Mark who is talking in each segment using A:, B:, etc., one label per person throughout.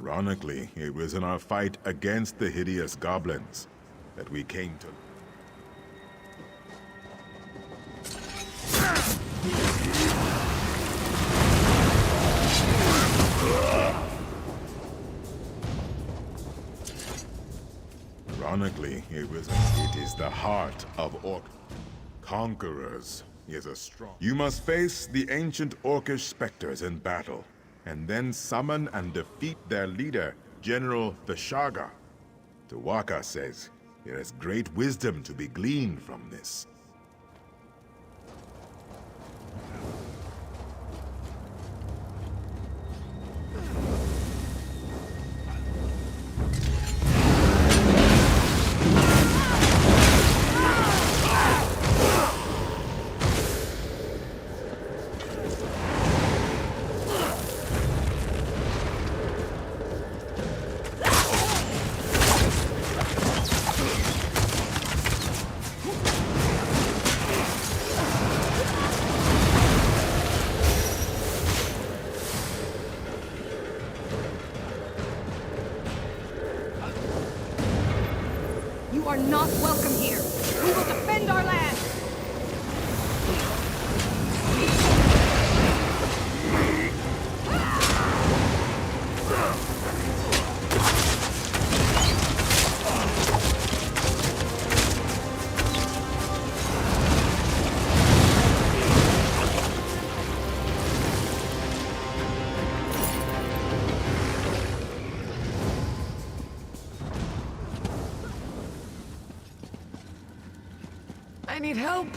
A: Ironically, it was in our fight against the hideous goblins that we came to... Ironically, it is the heart of Orc. Conquerors is a strong... You must face the ancient Orcish specters in battle, and then summon and defeat their leader, General Vishaga. Tuwaka says there is great wisdom to be gleaned from this.
B: You are not welcome here. We will defend our land. I need help.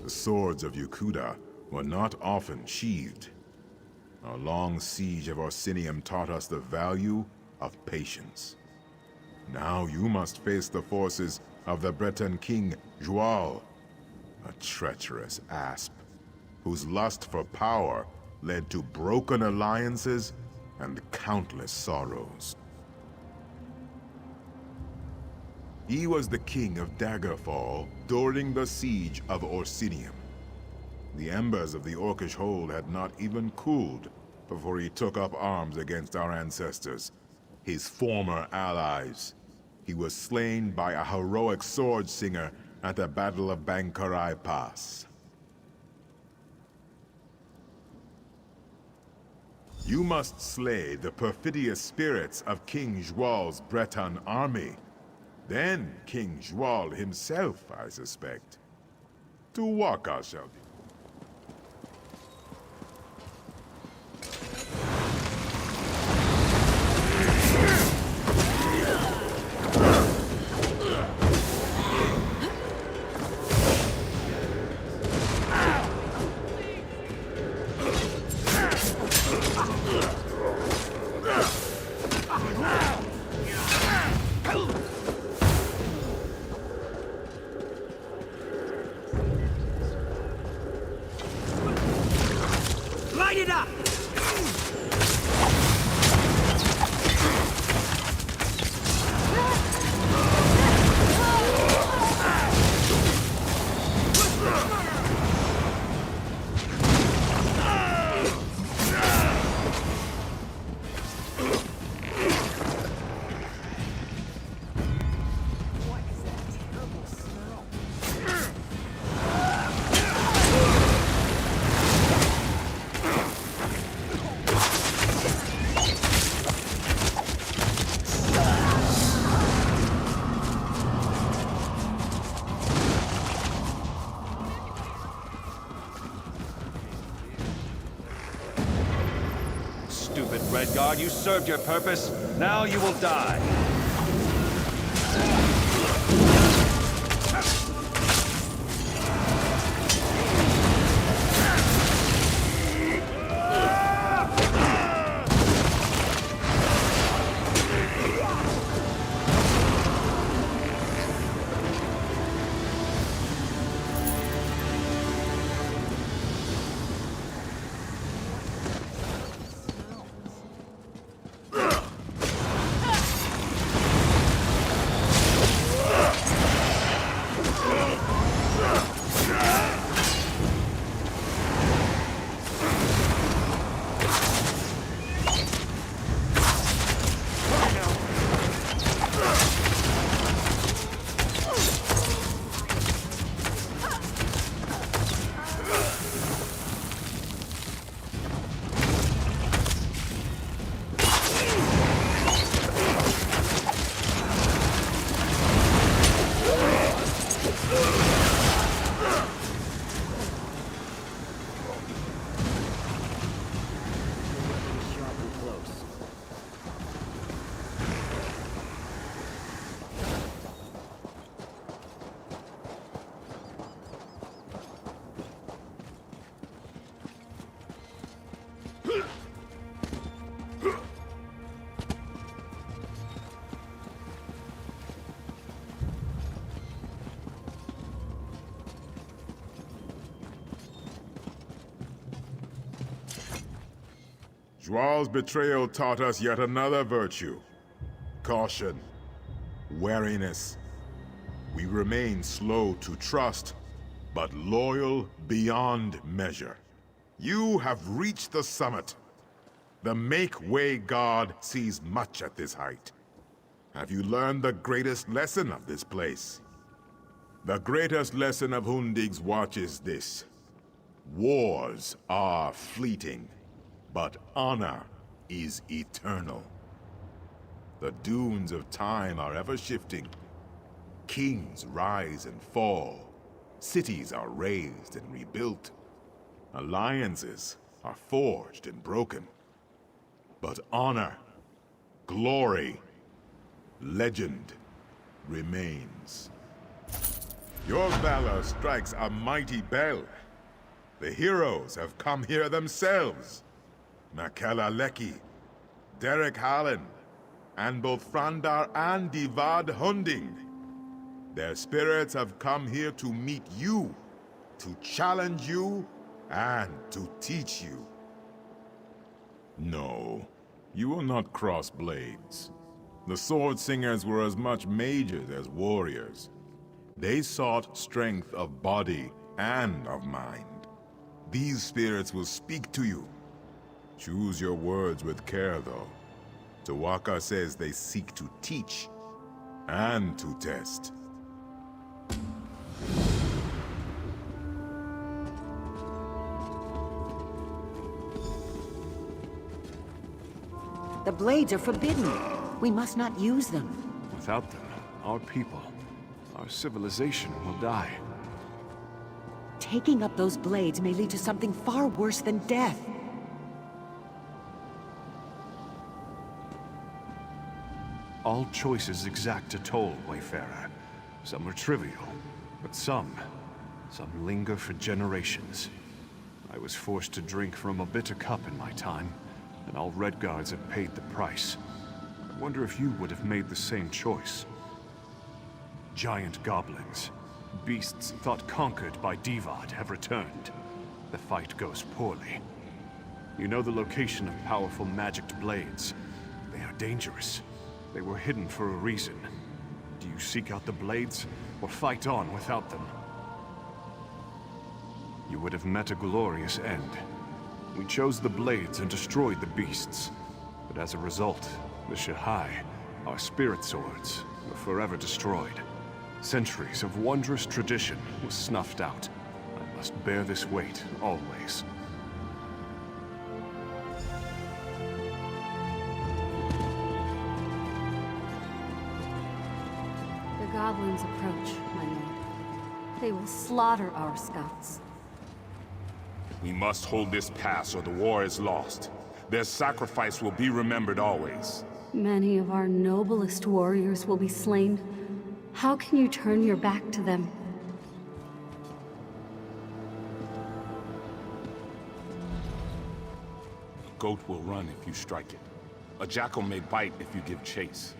A: The swords of Yukuda were not often sheathed. Our long siege of Orsinium taught us the value of patience. Now you must face the forces of the Breton king, Joal, a treacherous asp, whose lust for power led to broken alliances and countless sorrows. He was the king of Daggerfall during the siege of Orsinium. The embers of the Orcish hold had not even cooled before he took up arms against our ancestors, his former allies. He was slain by a heroic sword singer at the Battle of Bankarai Pass. You must slay the perfidious spirits of King Joal's Breton army. Then King Joal himself, I suspect. Tuwaka shall be.
C: Redguard. You served your purpose. Now you will die.
A: Joal's betrayal taught us yet another virtue. Caution. Wariness. We remain slow to trust, but loyal beyond measure. You have reached the summit. The Make-Way God sees much at this height. Have you learned the greatest lesson of this place? The greatest lesson of Hundig's watch is this. Wars are fleeting, but honor is eternal. The dunes of time are ever shifting. Kings rise and fall. Cities are raised and rebuilt. Alliances are forged and broken. But honor, glory, legend remains. Your valor strikes a mighty bell. The heroes have come here themselves. Makalaleki, Derek Hallen, and both Frandar and Divad Hunding. Their spirits have come here to meet you, to challenge you, and to teach you. No, you will not cross blades. The Sword Singers were as much mages as warriors. They sought strength of body and of mind. These spirits will speak to you. Choose your words with care, though. Tawaka says they seek to teach and to test.
D: The blades are forbidden. We must not use them.
E: Without them, our people, our civilization will die.
D: Taking up those blades may lead to something far worse than death.
E: All choices exact a toll, Wayfarer. Some are trivial, but some linger for generations. I was forced to drink from a bitter cup in my time, and all Redguards have paid the price. I wonder if you would have made the same choice. Giant goblins, beasts thought conquered by Divad, have returned. The fight goes poorly. You know the location of powerful magicked blades. They are dangerous. They were hidden for a reason. Do you seek out the blades, or fight on without them? You would have met a glorious end. We chose the blades and destroyed the beasts. But as a result, the Shahai, our spirit swords, were forever destroyed. Centuries of wondrous tradition was snuffed out. I must bear this weight, always.
B: The goblins approach, my lord. They will slaughter our scouts.
F: We must hold this pass or the war is lost. Their sacrifice will be remembered always.
B: Many of our noblest warriors will be slain. How can you turn your back to them?
F: A goat will run if you strike it. A jackal may bite if you give chase.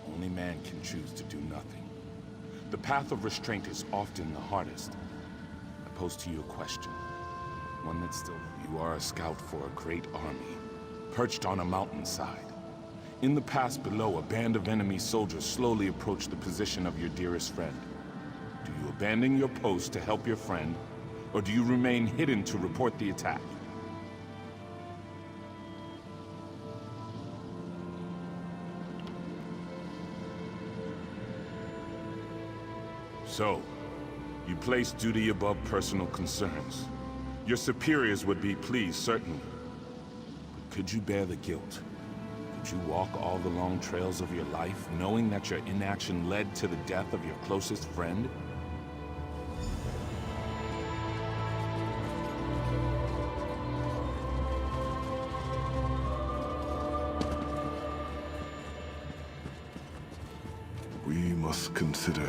F: Only man can choose to do nothing. The path of restraint is often the hardest. I pose to you a question. One that still... You are a scout for a great army, perched on a mountainside. In the pass below, a band of enemy soldiers slowly approach the position of your dearest friend. Do you abandon your post to help your friend, or do you remain hidden to report the attack? So, you place duty above personal concerns. Your superiors would be pleased, certainly. But could you bear the guilt? Could you walk all the long trails of your life, knowing that your inaction led to the death of your closest friend?
G: We must consider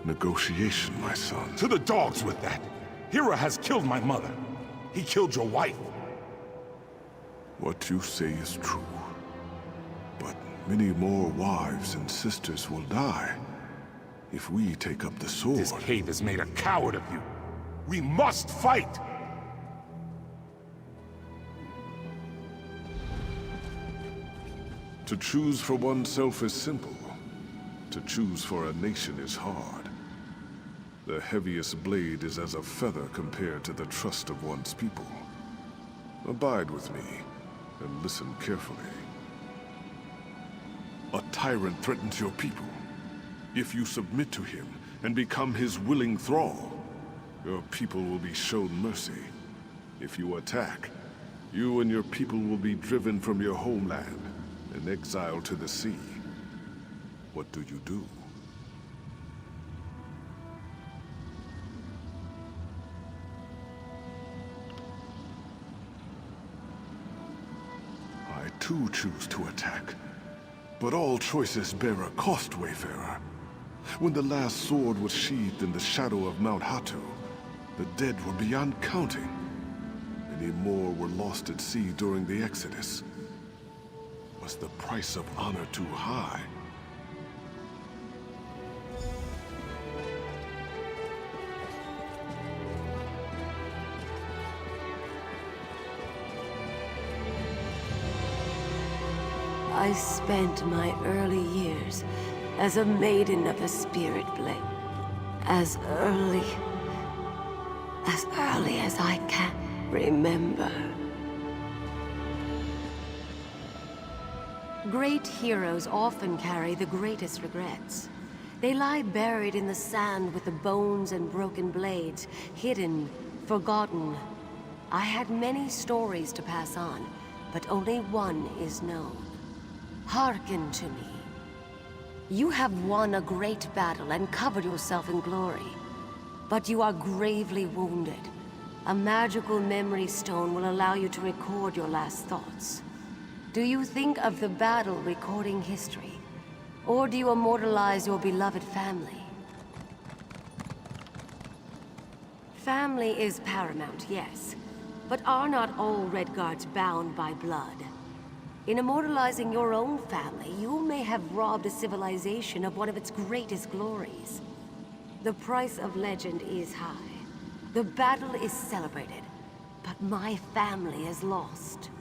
G: negotiation, my son.
F: To the dogs with that! Hira has killed my mother. He killed your wife.
G: What you say is true. But many more wives and sisters will die if we take up the sword.
F: This cave has made a coward of you. We must fight!
G: To choose for oneself is simple. To choose for a nation is hard. The heaviest blade is as a feather compared to the trust of one's people. Abide with me, and listen carefully. A tyrant threatens your people. If you submit to him and become his willing thrall, your people will be shown mercy. If you attack, you and your people will be driven from your homeland and exiled to the sea. What do you do? I too choose to attack. But all choices bear a cost, Wayfarer. When the last sword was sheathed in the shadow of Mount Hatu, the dead were beyond counting. Many more were lost at sea during the Exodus. Was the price of honor too high?
H: I spent my early years as a maiden of a spirit blade. As early as I can remember.
D: Great heroes often carry the greatest regrets. They lie buried in the sand with the bones and broken blades, hidden, forgotten. I had many stories to pass on, but only one is known. Hearken to me. You have won a great battle and covered yourself in glory. But you are gravely wounded. A magical memory stone will allow you to record your last thoughts. Do you think of the battle recording history? Or do you immortalize your beloved family? Family is paramount, yes. But are not all Redguards bound by blood? In immortalizing your own family, you may have robbed a civilization of one of its greatest glories. The price of legend is high. The battle is celebrated, but my family is lost.